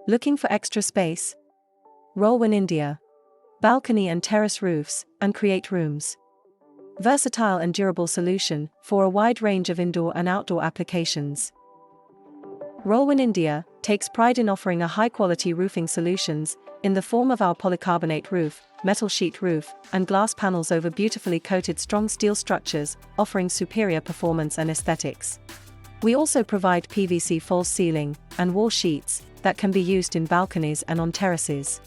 Looking for extra space? RollwinIndia. Balcony and terrace roofs, and create rooms. Versatile and durable solution for a wide range of indoor and outdoor applications. RollwinIndia takes pride in offering a high-quality roofing solutions in the form of our polycarbonate roof, metal sheet roof, and glass panels over beautifully coated strong steel structures, offering superior performance and aesthetics. We also provide PVC false ceiling and wall sheets that can be used in balconies and on terraces.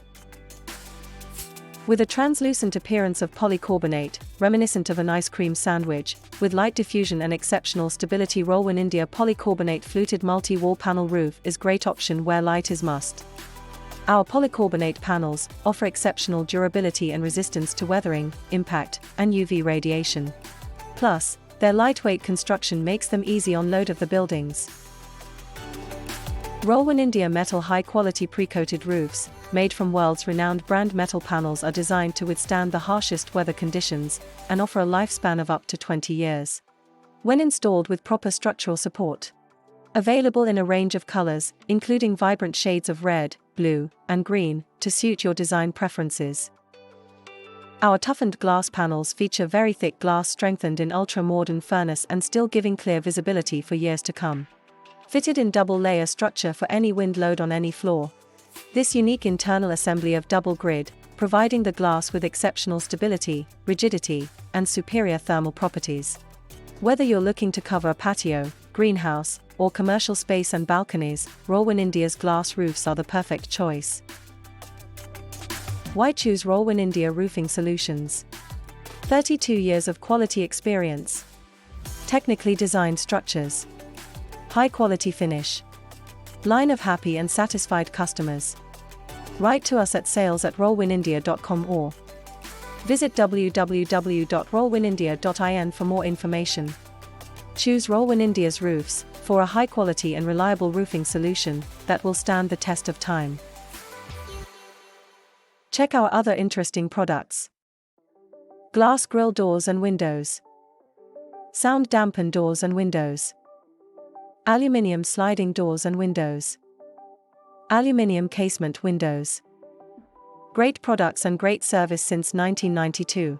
With a translucent appearance of polycarbonate, reminiscent of an ice cream sandwich, with light diffusion and exceptional stability, RollwinIndia polycarbonate fluted multi-wall panel roof is great option where light is must. Our polycarbonate panels offer exceptional durability and resistance to weathering, impact, and UV radiation. Plus, their lightweight construction makes them easy on load of the buildings. RollwinIndia metal high-quality pre-coated roofs, made from world's renowned brand metal panels, are designed to withstand the harshest weather conditions and offer a lifespan of up to 20 years. When installed with proper structural support. Available in a range of colors, including vibrant shades of red, blue, and green, to suit your design preferences. Our toughened glass panels feature very thick glass strengthened in ultra-modern furnace and still giving clear visibility for years to come. Fitted in double-layer structure for any wind load on any floor. This unique internal assembly of double grid, providing the glass with exceptional stability, rigidity, and superior thermal properties. Whether you're looking to cover a patio, greenhouse, or commercial space and balconies, RollwinIndia's glass roofs are the perfect choice. Why choose RollwinIndia Roofing Solutions? 32 years of quality experience. Technically designed structures. High-quality finish. Line of happy and satisfied customers. Write to us at sales@rollwinindia.com or visit www.rollwinindia.in for more information. Choose RollwinIndia's roofs for a high-quality and reliable roofing solution that will stand the test of time. Check our other interesting products. Glass grille doors and windows. Sound dampened doors and windows. Aluminium sliding doors and windows. Aluminium casement windows. Great products and great service since 1992.